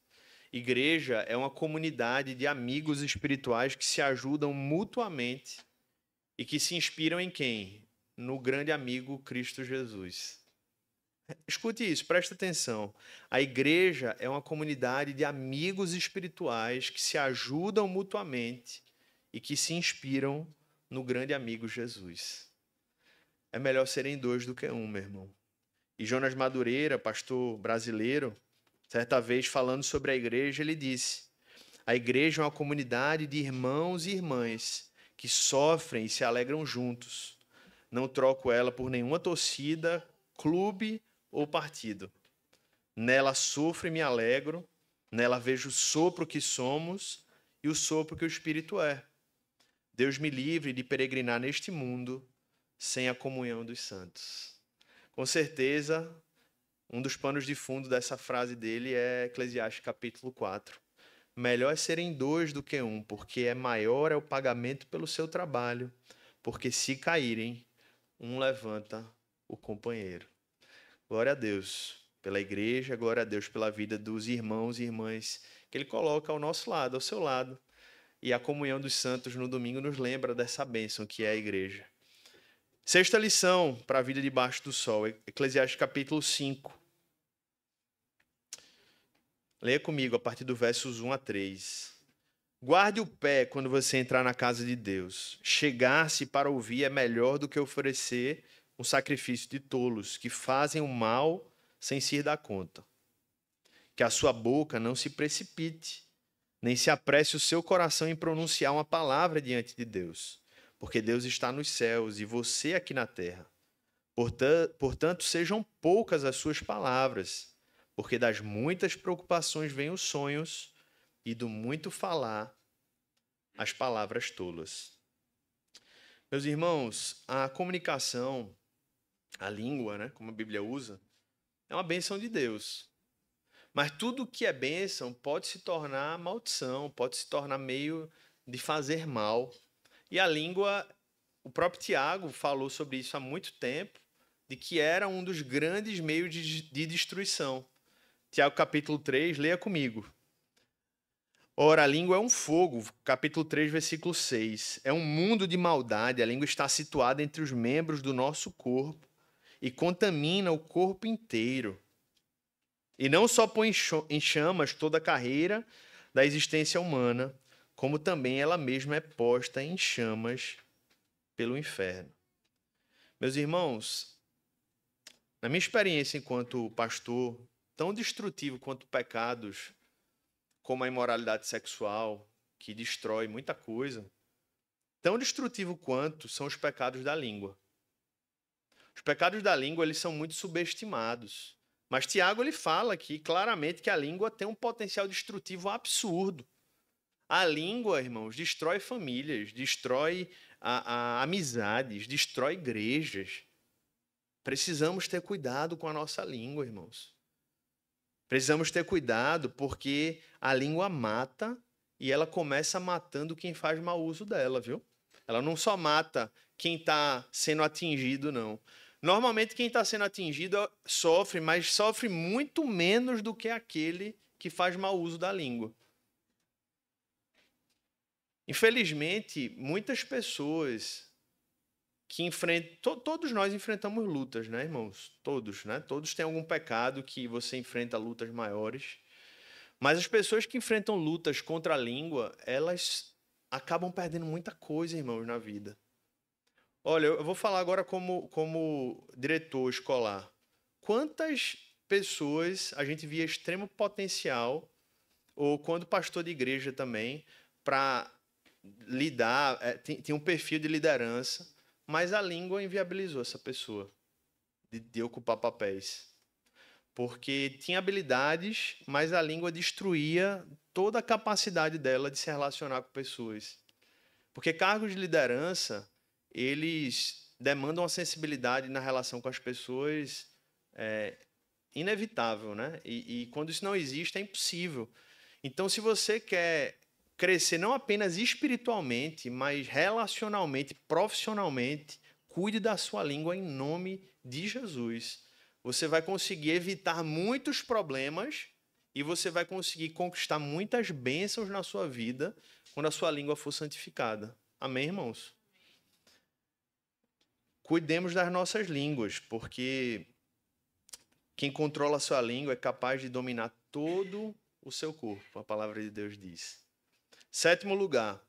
Igreja é uma comunidade de amigos espirituais que se ajudam mutuamente e que se inspiram em quem? No grande amigo Cristo Jesus. Escute isso, presta atenção. A igreja é uma comunidade de amigos espirituais que se ajudam mutuamente e que se inspiram no grande amigo Jesus. É melhor serem dois do que um, meu irmão. E Jonas Madureira, pastor brasileiro, certa vez falando sobre a igreja, ele disse: a igreja é uma comunidade de irmãos e irmãs que sofrem e se alegram juntos. Não troco ela por nenhuma torcida, clube ou partido. Nela sofro e me alegro, nela vejo o sopro que somos e o sopro que o Espírito é. Deus me livre de peregrinar neste mundo sem a comunhão dos santos. Com certeza, um dos panos de fundo dessa frase dele é Eclesiastes capítulo 4. Melhor é serem dois do que um, porque maior é o pagamento pelo seu trabalho, porque se caírem, um levanta o companheiro. Glória a Deus pela igreja, glória a Deus pela vida dos irmãos e irmãs que Ele coloca ao nosso lado, ao seu lado. E a comunhão dos santos no domingo nos lembra dessa bênção que é a igreja. Sexta lição para a vida debaixo do sol, Eclesiastes capítulo 5. Leia comigo a partir do versos 1 a 3. Guarde o pé quando você entrar na casa de Deus. Chegar-se para ouvir é melhor do que oferecer um sacrifício de tolos, que fazem o mal sem se dar conta. Que a sua boca não se precipite, nem se apresse o seu coração em pronunciar uma palavra diante de Deus, porque Deus está nos céus e você aqui na terra. Portanto, sejam poucas as suas palavras, porque das muitas preocupações vêm os sonhos e do muito falar as palavras tolas. Meus irmãos, a comunicação, a língua, né, como a Bíblia usa, é uma bênção de Deus. Mas tudo que é bênção pode se tornar maldição, pode se tornar meio de fazer mal. E a língua, o próprio Tiago falou sobre isso há muito tempo, de que era um dos grandes meios de destruição. Tiago capítulo 3, leia comigo. Ora, a língua é um fogo, capítulo 3, versículo 6. É um mundo de maldade, a língua está situada entre os membros do nosso corpo e contamina o corpo inteiro. E não só põe em chamas toda a carreira da existência humana, como também ela mesma é posta em chamas pelo inferno. Meus irmãos, na minha experiência enquanto pastor, tão destrutivo quanto pecados como a imoralidade sexual, que destrói muita coisa, tão destrutivo quanto são os pecados da língua. Os pecados da língua, eles são muito subestimados. Mas Tiago, ele fala aqui claramente que a língua tem um potencial destrutivo absurdo. A língua, irmãos, destrói famílias, destrói amizades, destrói igrejas. Precisamos ter cuidado com a nossa língua, irmãos. Precisamos ter cuidado porque a língua mata e ela começa matando quem faz mau uso dela, viu? Ela não só mata quem está sendo atingido, não. Normalmente quem está sendo atingido sofre, mas sofre muito menos do que aquele que faz mau uso da língua. Infelizmente, muitas pessoas que enfrentam... Todos nós enfrentamos lutas, né, irmãos? Todos, né? Todos têm algum pecado que você enfrenta lutas maiores. Mas as pessoas que enfrentam lutas contra a língua, elas acabam perdendo muita coisa, irmãos, na vida. Olha, eu vou falar agora como diretor escolar. Quantas pessoas a gente via extremo potencial, ou quando pastor de igreja também, para lidar, tinha um perfil de liderança, mas a língua inviabilizou essa pessoa de ocupar papéis. Porque tinha habilidades, mas a língua destruía toda a capacidade dela de se relacionar com pessoas. Porque cargos de liderança, eles demandam uma sensibilidade na relação com as pessoas inevitável, né? E quando isso não existe, é impossível. Então, se você quer crescer não apenas espiritualmente, mas relacionalmente, profissionalmente, cuide da sua língua em nome de Jesus. Você vai conseguir evitar muitos problemas e você vai conseguir conquistar muitas bênçãos na sua vida quando a sua língua for santificada. Amém, irmãos? Cuidemos das nossas línguas, porque quem controla a sua língua é capaz de dominar todo o seu corpo, a palavra de Deus diz. 7º lugar.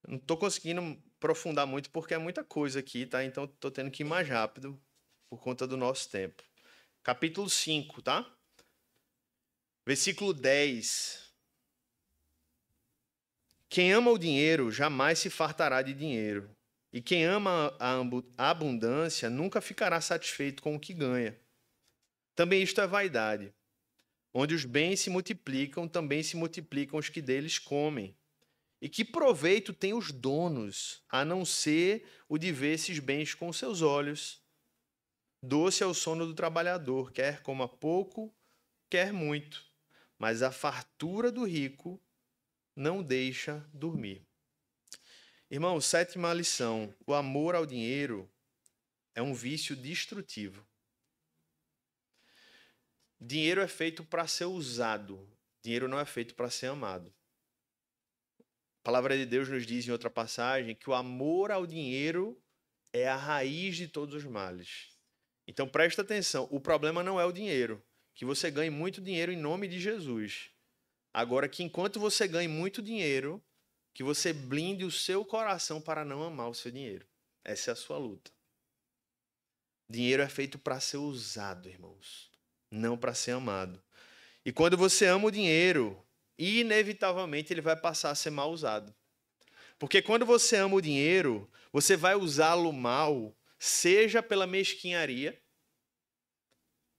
Não estou conseguindo aprofundar muito porque é muita coisa aqui, tá? Então estou tendo que ir mais rápido por conta do nosso tempo. Capítulo 5, tá? Versículo 10. Quem ama o dinheiro jamais se fartará de dinheiro. E quem ama a abundância nunca ficará satisfeito com o que ganha. Também isto é vaidade. Onde os bens se multiplicam, também se multiplicam os que deles comem. E que proveito têm os donos, a não ser o de ver esses bens com seus olhos? Doce é o sono do trabalhador, quer coma pouco, quer muito. Mas a fartura do rico não deixa dormir. Irmão, 7ª lição. O amor ao dinheiro é um vício destrutivo. Dinheiro é feito para ser usado. Dinheiro não é feito para ser amado. A palavra de Deus nos diz em outra passagem que o amor ao dinheiro é a raiz de todos os males. Então presta atenção, o problema não é o dinheiro. Que você ganhe muito dinheiro em nome de Jesus. Agora que enquanto você ganhe muito dinheiro, que você blinde o seu coração para não amar o seu dinheiro. Essa é a sua luta. Dinheiro é feito para ser usado, irmãos, não para ser amado. E quando você ama o dinheiro, inevitavelmente ele vai passar a ser mal usado. Porque quando você ama o dinheiro, você vai usá-lo mal, seja pela mesquinharia,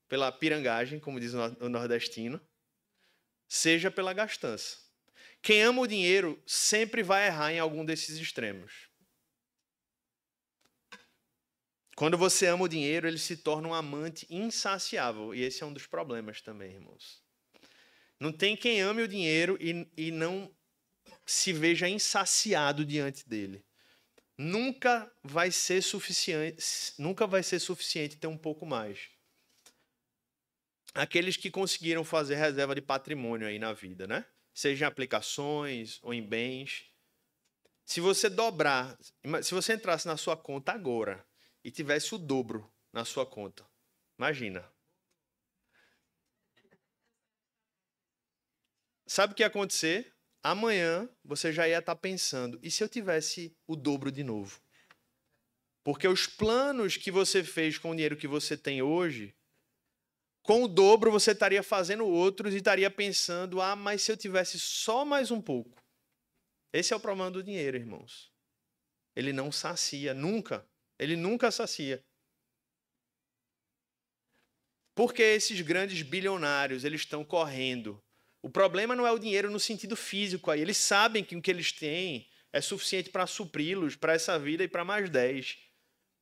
pela pirangagem, como diz o nordestino, seja pela gastança. Quem ama o dinheiro sempre vai errar em algum desses extremos. Quando você ama o dinheiro, ele se torna um amante insaciável. E esse é um dos problemas também, irmãos. Não tem quem ame o dinheiro e não se veja insaciado diante dele. Nunca vai ser suficiente ter um pouco mais. Aqueles que conseguiram fazer reserva de patrimônio aí na vida, né? Seja em aplicações ou em bens. Se você entrasse na sua conta agora e tivesse o dobro na sua conta, imagina. Sabe o que ia acontecer? Amanhã você já ia estar pensando, e se eu tivesse o dobro de novo? Porque os planos que você fez com o dinheiro que você tem hoje, com o dobro você estaria fazendo outros e estaria pensando, mas se eu tivesse só mais um pouco. Esse é o problema do dinheiro, irmãos. Ele não sacia, nunca. Ele nunca sacia. Porque esses grandes bilionários, eles estão correndo. O problema não é o dinheiro no sentido físico. Aí. Eles sabem que o que eles têm é suficiente para supri-los para essa vida e para mais 10.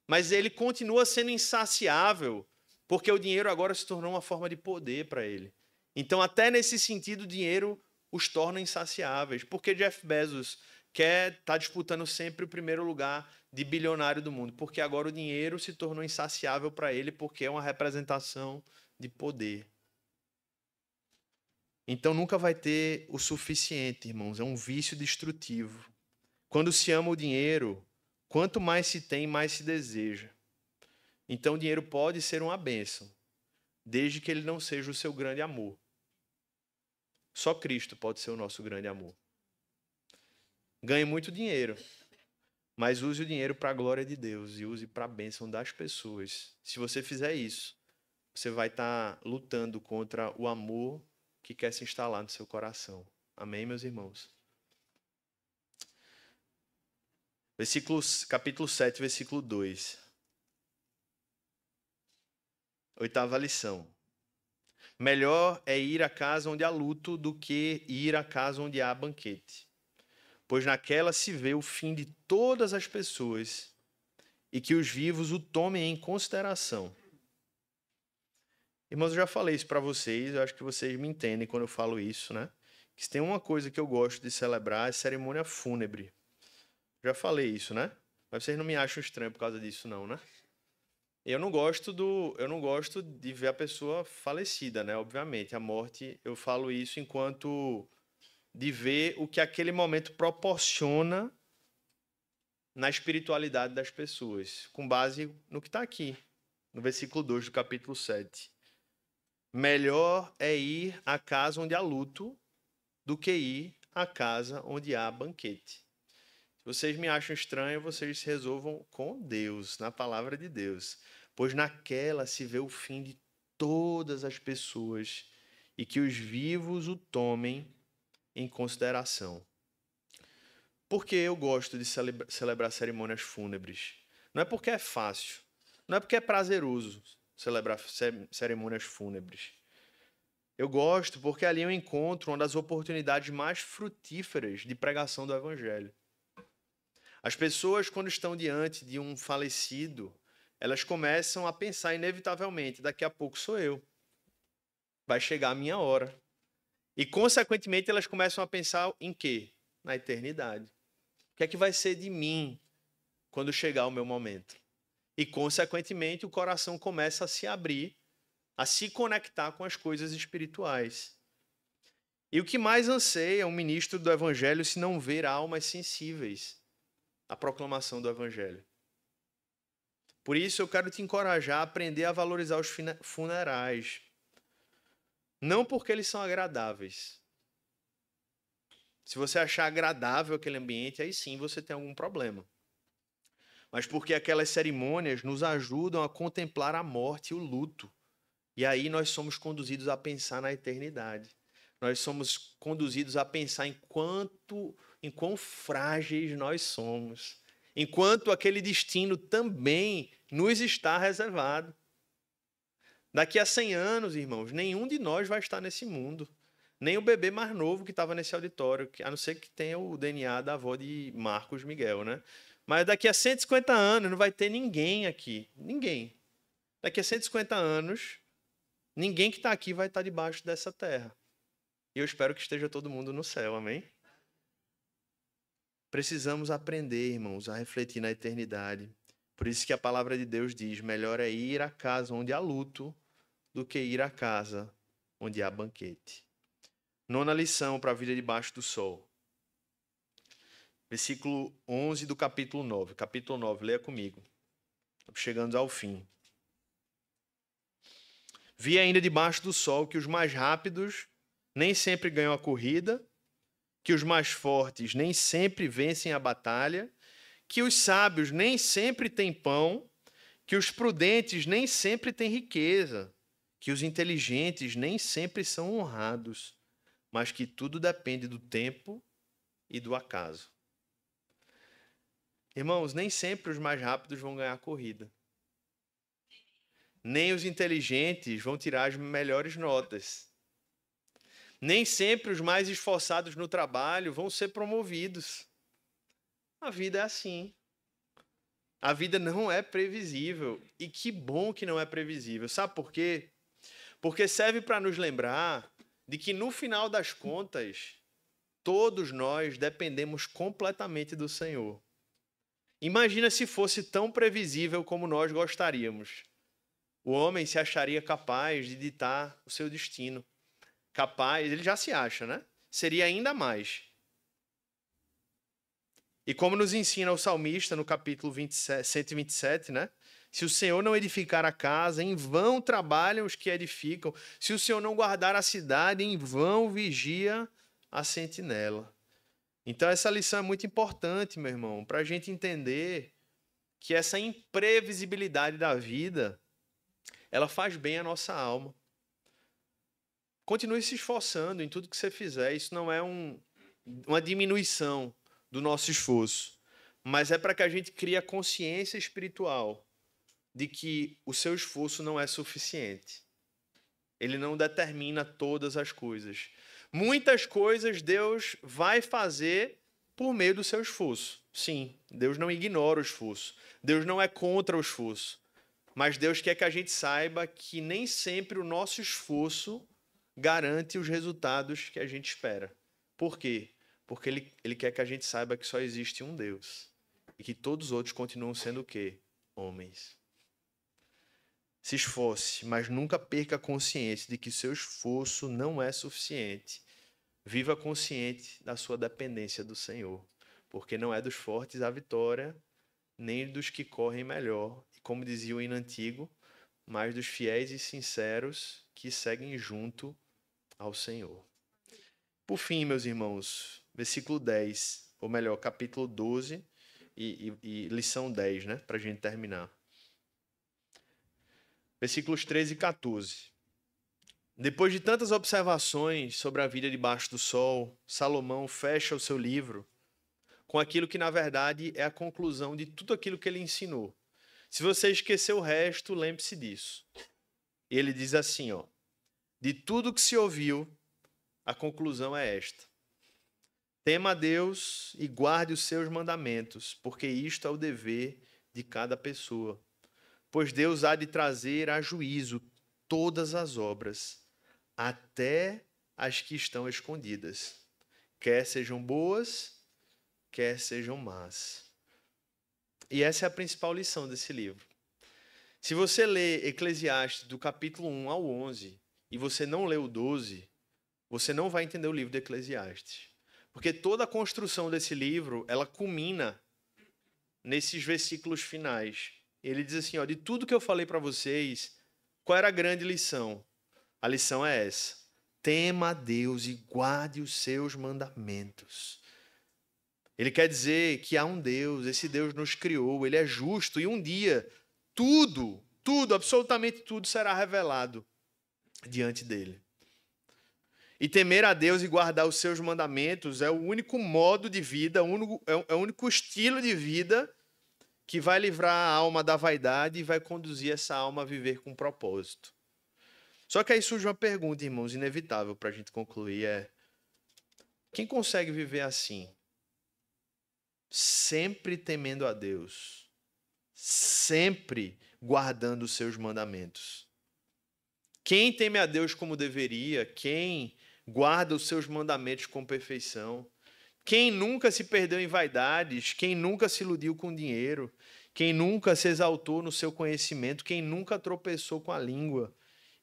Mas ele continua sendo insaciável, porque o dinheiro agora se tornou uma forma de poder para ele. Então, até nesse sentido, o dinheiro os torna insaciáveis. Porque Jeff Bezos quer estar disputando sempre o primeiro lugar de bilionário do mundo. Porque agora o dinheiro se tornou insaciável para ele, porque é uma representação de poder. Então, nunca vai ter o suficiente, irmãos. É um vício destrutivo. Quando se ama o dinheiro, quanto mais se tem, mais se deseja. Então, o dinheiro pode ser uma bênção, desde que ele não seja o seu grande amor. Só Cristo pode ser o nosso grande amor. Ganhe muito dinheiro, mas use o dinheiro para a glória de Deus e use para a bênção das pessoas. Se você fizer isso, você vai estar lutando contra o amor que quer se instalar no seu coração. Amém, meus irmãos? Capítulo 7, versículo 2. 8ª lição. Melhor é ir à casa onde há luto do que ir à casa onde há banquete. Pois naquela se vê o fim de todas as pessoas e que os vivos o tomem em consideração. Irmãos, eu já falei isso para vocês, eu acho que vocês me entendem quando eu falo isso, né? Que se tem uma coisa que eu gosto de celebrar é cerimônia fúnebre. Já falei isso, né? Mas vocês não me acham estranho por causa disso, não, né? Eu não gosto de ver a pessoa falecida, né? Obviamente, a morte, eu falo isso enquanto de ver o que aquele momento proporciona na espiritualidade das pessoas, com base no que está aqui, no versículo 2 do capítulo 7. Melhor é ir à casa onde há luto do que ir à casa onde há banquete. Se vocês me acham estranho, vocês se resolvam com Deus, na palavra de Deus. Pois naquela se vê o fim de todas as pessoas e que os vivos o tomem em consideração. Por que eu gosto de celebrar cerimônias fúnebres? Não é porque é fácil, não é porque é prazeroso celebrar cerimônias fúnebres. Eu gosto porque ali eu encontro uma das oportunidades mais frutíferas de pregação do Evangelho. As pessoas, quando estão diante de um falecido, elas começam a pensar inevitavelmente, daqui a pouco sou eu. Vai chegar a minha hora. E, consequentemente, elas começam a pensar em quê? Na eternidade. O que é que vai ser de mim quando chegar o meu momento? E, consequentemente, o coração começa a se abrir, a se conectar com as coisas espirituais. E o que mais anseia um ministro do Evangelho se não ver almas sensíveis à proclamação do Evangelho? Por isso, eu quero te encorajar a aprender a valorizar os funerais. Não porque eles são agradáveis. Se você achar agradável aquele ambiente, aí sim você tem algum problema. Mas porque aquelas cerimônias nos ajudam a contemplar a morte e o luto. E aí nós somos conduzidos a pensar na eternidade. Nós somos conduzidos a pensar em quão frágeis nós somos. Enquanto aquele destino também nos está reservado. Daqui a 100 anos, irmãos, nenhum de nós vai estar nesse mundo. Nem o bebê mais novo que estava nesse auditório, a não ser que tenha o DNA da avó de Marcos Miguel, né? Mas daqui a 150 anos não vai ter ninguém aqui. Ninguém. Daqui a 150 anos, ninguém que está aqui vai estar debaixo dessa terra. E eu espero que esteja todo mundo no céu, amém? Precisamos aprender, irmãos, a refletir na eternidade. Por isso que a palavra de Deus diz, melhor é ir à casa onde há luto do que ir à casa onde há banquete. Nona lição para a vida debaixo do sol. Versículo 11 do capítulo 9. Capítulo 9, leia comigo. Estamos chegando ao fim. Vi ainda debaixo do sol que os mais rápidos nem sempre ganham a corrida, que os mais fortes nem sempre vencem a batalha, que os sábios nem sempre têm pão, que os prudentes nem sempre têm riqueza, que os inteligentes nem sempre são honrados, mas que tudo depende do tempo e do acaso. Irmãos, nem sempre os mais rápidos vão ganhar a corrida. Nem os inteligentes vão tirar as melhores notas. Nem sempre os mais esforçados no trabalho vão ser promovidos. A vida é assim. A vida não é previsível. E que bom que não é previsível. Sabe por quê? Porque serve para nos lembrar de que, no final das contas, todos nós dependemos completamente do Senhor. Imagina se fosse tão previsível como nós gostaríamos. O homem se acharia capaz de ditar o seu destino. Capaz, ele já se acha, né? Seria ainda mais. E como nos ensina o salmista no capítulo 127, né? Se o Senhor não edificar a casa, em vão trabalham os que edificam. Se o Senhor não guardar a cidade, em vão vigia a sentinela. Então essa lição é muito importante, meu irmão, para a gente entender que essa imprevisibilidade da vida, ela faz bem à nossa alma. Continue se esforçando em tudo que você fizer. Isso não é uma diminuição do nosso esforço, mas é para que a gente crie a consciência espiritual de que o seu esforço não é suficiente. Ele não determina todas as coisas. Muitas coisas Deus vai fazer por meio do seu esforço. Sim, Deus não ignora o esforço. Deus não é contra o esforço. Mas Deus quer que a gente saiba que nem sempre o nosso esforço garante os resultados que a gente espera. Por quê? Porque ele quer que a gente saiba que só existe um Deus. e que todos os outros continuam sendo o quê? Homens. Se esforce, mas nunca perca a consciência de que seu esforço não é suficiente. Viva consciente da sua dependência do Senhor, porque não é dos fortes a vitória, nem dos que correm melhor, e como dizia o hino antigo, mas dos fiéis e sinceros que seguem junto ao Senhor. Por fim, meus irmãos, versículo 10, ou melhor, capítulo 12 e lição 10, né, para a gente terminar. Versículos 13 e 14. Depois de tantas observações sobre a vida debaixo do sol, Salomão fecha o seu livro com aquilo que, na verdade, é a conclusão de tudo aquilo que ele ensinou. Se você esqueceu o resto, lembre-se disso. Ele diz assim, ó: de tudo que se ouviu, a conclusão é esta: tema a Deus e guarde os seus mandamentos, porque isto é o dever de cada pessoa. Pois Deus há de trazer a juízo todas as obras, até as que estão escondidas, quer sejam boas, quer sejam más. E essa é a principal lição desse livro. Se você lê Eclesiastes do capítulo 1 ao 11 e você não lê o 12, você não vai entender o livro de Eclesiastes. Porque toda a construção desse livro, ela culmina nesses versículos finais. Ele diz assim, ó: de tudo que eu falei para vocês, qual era a grande lição? A lição é essa: tema a Deus e guarde os seus mandamentos. Ele quer dizer que há um Deus, esse Deus nos criou, ele é justo, e um dia tudo, absolutamente tudo será revelado diante dele. E temer a Deus e guardar os seus mandamentos é o único modo de vida, é o único estilo de vida que vai livrar a alma da vaidade e vai conduzir essa alma a viver com propósito. Só que aí surge uma pergunta, irmãos, inevitável para a gente concluir, é: quem consegue viver assim? Sempre temendo a Deus, sempre guardando os seus mandamentos. Quem teme a Deus como deveria, quem guarda os seus mandamentos com perfeição, quem nunca se perdeu em vaidades, quem nunca se iludiu com dinheiro, quem nunca se exaltou no seu conhecimento, quem nunca tropeçou com a língua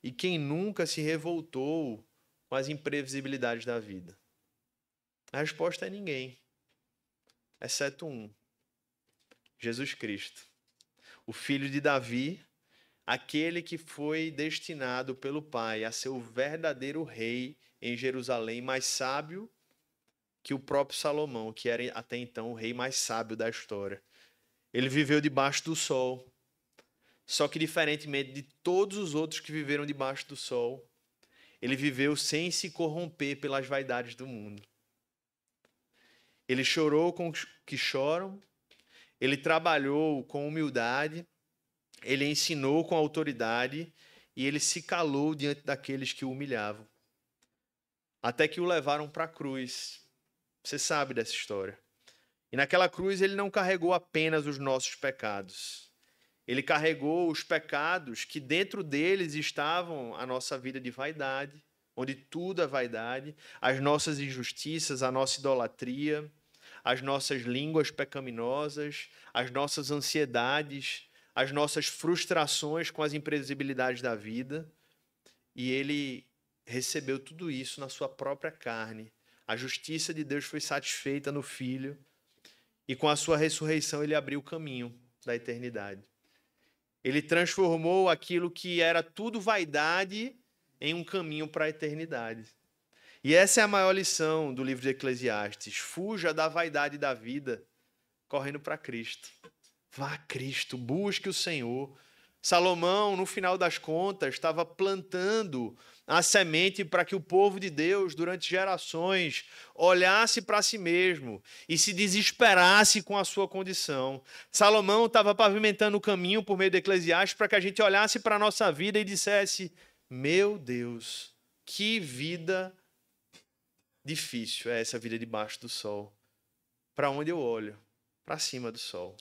e quem nunca se revoltou com as imprevisibilidades da vida? A resposta é ninguém, exceto um: Jesus Cristo, o filho de Davi, aquele que foi destinado pelo Pai a ser o verdadeiro rei em Jerusalém, mais sábio que o próprio Salomão, que era até então o rei mais sábio da história. Ele viveu debaixo do sol. Só que, diferentemente de todos os outros que viveram debaixo do sol, ele viveu sem se corromper pelas vaidades do mundo. Ele chorou com os que choram, ele trabalhou com humildade, ele ensinou com autoridade e ele se calou diante daqueles que o humilhavam. Até que o levaram para a cruz. Você sabe dessa história. E naquela cruz ele não carregou apenas os nossos pecados. Ele carregou os pecados que dentro deles estavam a nossa vida de vaidade, onde tudo é vaidade, as nossas injustiças, a nossa idolatria, as nossas línguas pecaminosas, as nossas ansiedades, as nossas frustrações com as imprevisibilidades da vida. E ele recebeu tudo isso na sua própria carne. A justiça de Deus foi satisfeita no Filho. E com a sua ressurreição ele abriu o caminho da eternidade. Ele transformou aquilo que era tudo vaidade em um caminho para a eternidade. E essa é a maior lição do livro de Eclesiastes: fuja da vaidade da vida, correndo para Cristo. Vá a Cristo, busque o Senhor. Salomão, no final das contas, estava plantando a semente para que o povo de Deus, durante gerações, olhasse para si mesmo e se desesperasse com a sua condição. Salomão estava pavimentando o caminho por meio de Eclesiastes para que a gente olhasse para a nossa vida e dissesse: meu Deus, que vida difícil é essa vida debaixo do sol. Para onde eu olho? Para cima do sol.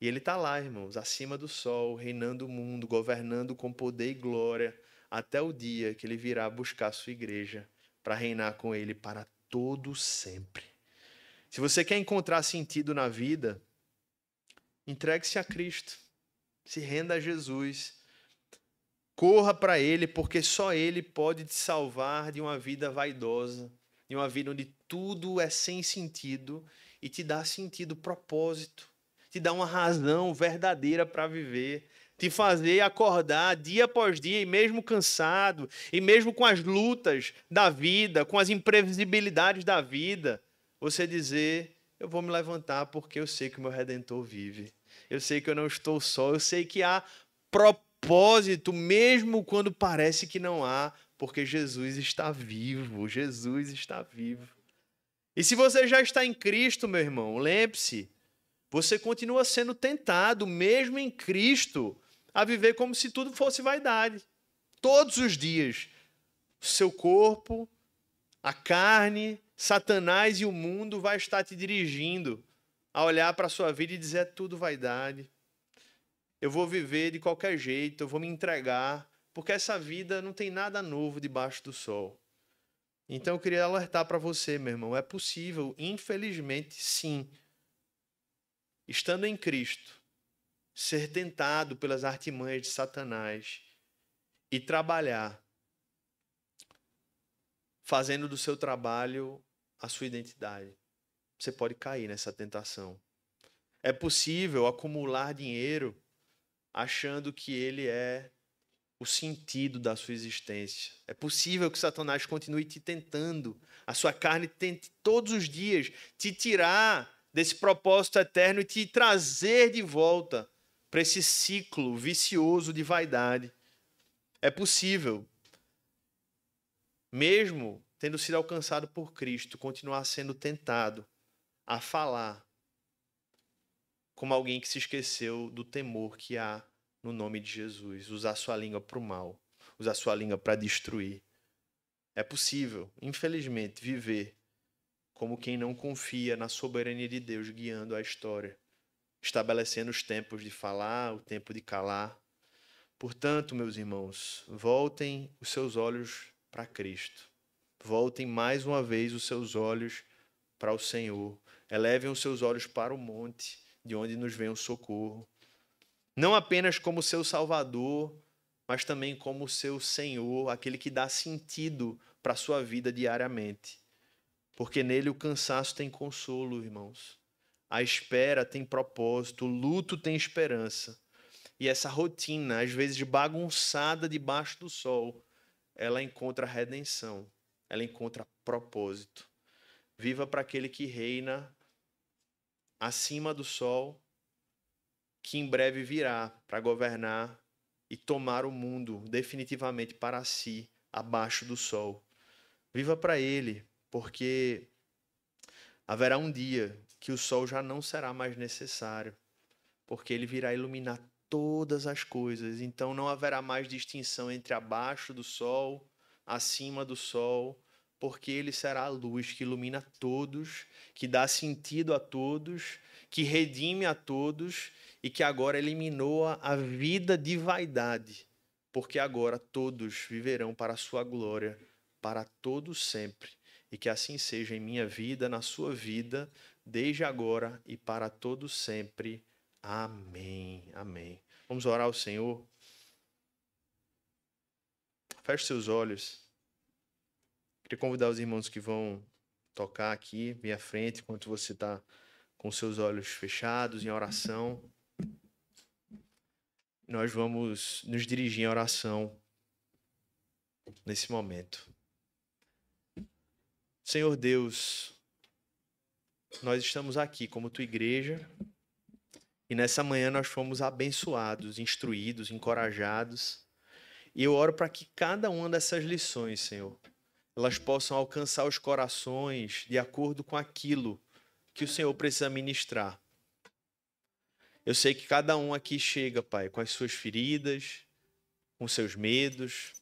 E ele está lá, irmãos, acima do sol, reinando o mundo, governando com poder e glória, até o dia que ele virá buscar a sua igreja para reinar com ele para todo sempre. Se você quer encontrar sentido na vida, Entregue-se a Cristo. Se renda a Jesus. Corra para Ele, porque só Ele pode te salvar de uma vida vaidosa, de uma vida onde tudo é sem sentido e te dá sentido, propósito, te dá uma razão verdadeira para viver, te fazer acordar dia após dia, e mesmo cansado, e mesmo com as lutas da vida, com as imprevisibilidades da vida, você dizer: eu vou me levantar porque eu sei que o meu Redentor vive. Eu sei que eu não estou só, eu sei que há propósito, mesmo quando parece que não há, porque Jesus está vivo, Jesus está vivo. E se você já está em Cristo, meu irmão, lembre-se, você continua sendo tentado, mesmo em Cristo, a viver como se tudo fosse vaidade. Todos os dias, o seu corpo, a carne, Satanás e o mundo vai estar te dirigindo a olhar para a sua vida e dizer: é tudo vaidade. Eu vou viver de qualquer jeito, eu vou me entregar, porque essa vida não tem nada novo debaixo do sol. Então eu queria alertar para você, meu irmão, é possível, infelizmente, sim, estando em Cristo, ser tentado pelas artimanhas de Satanás e trabalhar, fazendo do seu trabalho a sua identidade. Você pode cair nessa tentação. É possível acumular dinheiro achando que ele é o sentido da sua existência. É possível que Satanás continue te tentando, a sua carne tente todos os dias te tirar desse propósito eterno e te trazer de volta para esse ciclo vicioso de vaidade. É possível, mesmo tendo sido alcançado por Cristo, continuar sendo tentado a falar como alguém que se esqueceu do temor que há no nome de Jesus, usar sua língua para o mal, usar sua língua para destruir. É possível, infelizmente, viver como quem não confia na soberania de Deus guiando a história, estabelecendo os tempos de falar, o tempo de calar. Portanto, meus irmãos, voltem os seus olhos para Cristo. Voltem mais uma vez os seus olhos para o Senhor. Elevem os seus olhos para o monte, de onde nos vem o socorro. Não apenas como seu Salvador, mas também como seu Senhor, aquele que dá sentido para a sua vida diariamente. Porque nele o cansaço tem consolo, irmãos. A espera tem propósito, o luto tem esperança. E essa rotina, às vezes bagunçada debaixo do sol, ela encontra redenção, ela encontra propósito. Viva para aquele que reina acima do sol, que em breve virá para governar e tomar o mundo definitivamente para si, abaixo do sol. Viva para ele, porque haverá um dia que o sol já não será mais necessário, porque ele virá iluminar todas as coisas. Então não haverá mais distinção entre abaixo do sol, acima do sol, porque ele será a luz que ilumina todos, que dá sentido a todos, que redime a todos e que agora eliminou a vida de vaidade, porque agora todos viverão para a sua glória, para todos sempre. E que assim seja em minha vida, na sua vida, desde agora e para todos sempre. Amém, amém. Vamos orar ao Senhor. Feche seus olhos. Queria convidar os irmãos que vão tocar aqui, vir à frente, enquanto você está com seus olhos fechados em oração. Nós vamos nos dirigir em oração nesse momento. Senhor Deus, nós estamos aqui como tua igreja e nessa manhã nós fomos abençoados, instruídos, encorajados. E eu oro para que cada uma dessas lições, Senhor, elas possam alcançar os corações de acordo com aquilo que o Senhor precisa ministrar. Eu sei que cada um aqui chega, Pai, com as suas feridas, com seus medos,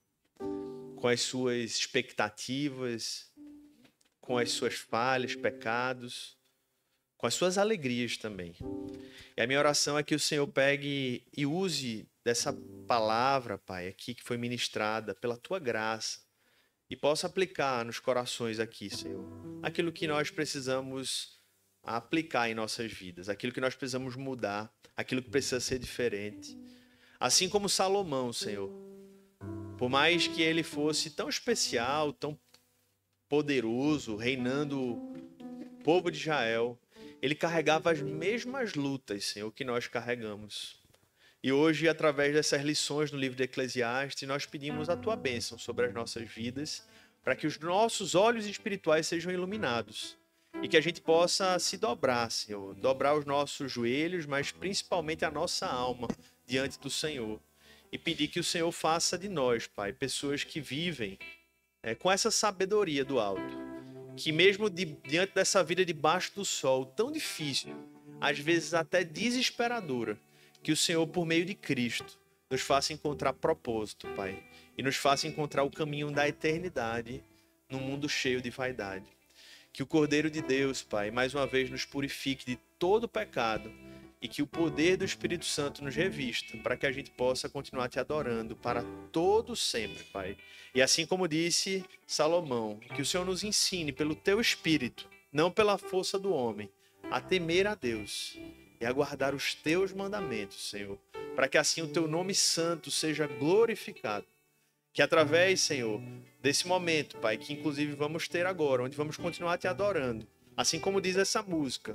com as suas expectativas, com as suas falhas, pecados, com as suas alegrias também. E a minha oração é que o Senhor pegue e use dessa palavra, Pai, aqui que foi ministrada pela tua graça e possa aplicar nos corações aqui, Senhor, aquilo que nós precisamos a aplicar em nossas vidas, aquilo que nós precisamos mudar, aquilo que precisa ser diferente. Assim como Salomão, Senhor, por mais que ele fosse tão especial, tão poderoso, reinando o povo de Israel, ele carregava as mesmas lutas, Senhor, que nós carregamos. E hoje, através dessas lições no livro de Eclesiastes, nós pedimos a tua bênção sobre as nossas vidas, para que os nossos olhos espirituais sejam iluminados e que a gente possa se dobrar, Senhor, dobrar os nossos joelhos, mas principalmente a nossa alma diante do Senhor. E pedir que o Senhor faça de nós, Pai, pessoas que vivem com essa sabedoria do alto. Que mesmo diante dessa vida debaixo do sol, tão difícil, às vezes até desesperadora, que o Senhor, por meio de Cristo, nos faça encontrar propósito, Pai. E nos faça encontrar o caminho da eternidade num mundo cheio de vaidade. Que o Cordeiro de Deus, Pai, mais uma vez nos purifique de todo pecado e que o poder do Espírito Santo nos revista para que a gente possa continuar te adorando para todo sempre, Pai. E assim como disse Salomão, que o Senhor nos ensine pelo teu Espírito, não pela força do homem, a temer a Deus e a guardar os teus mandamentos, Senhor, para que assim o teu nome santo seja glorificado. Que através, Senhor, desse momento, Pai, que inclusive vamos ter agora, onde vamos continuar te adorando, assim como diz essa música,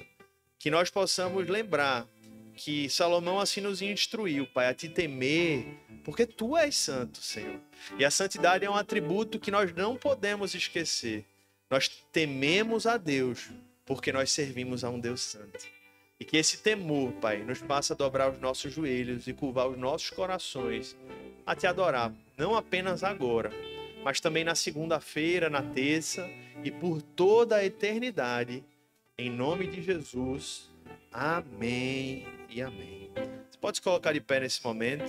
que nós possamos lembrar que Salomão assim nos instruiu, Pai, a te temer, porque tu és santo, Senhor. E a santidade é um atributo que nós não podemos esquecer. Nós tememos a Deus, porque nós servimos a um Deus santo. E que esse temor, Pai, nos faça dobrar os nossos joelhos e curvar os nossos corações a te adorar, não apenas agora, mas também na segunda-feira, na terça e por toda a eternidade. Em nome de Jesus, amém e amém. Você pode se colocar de pé nesse momento.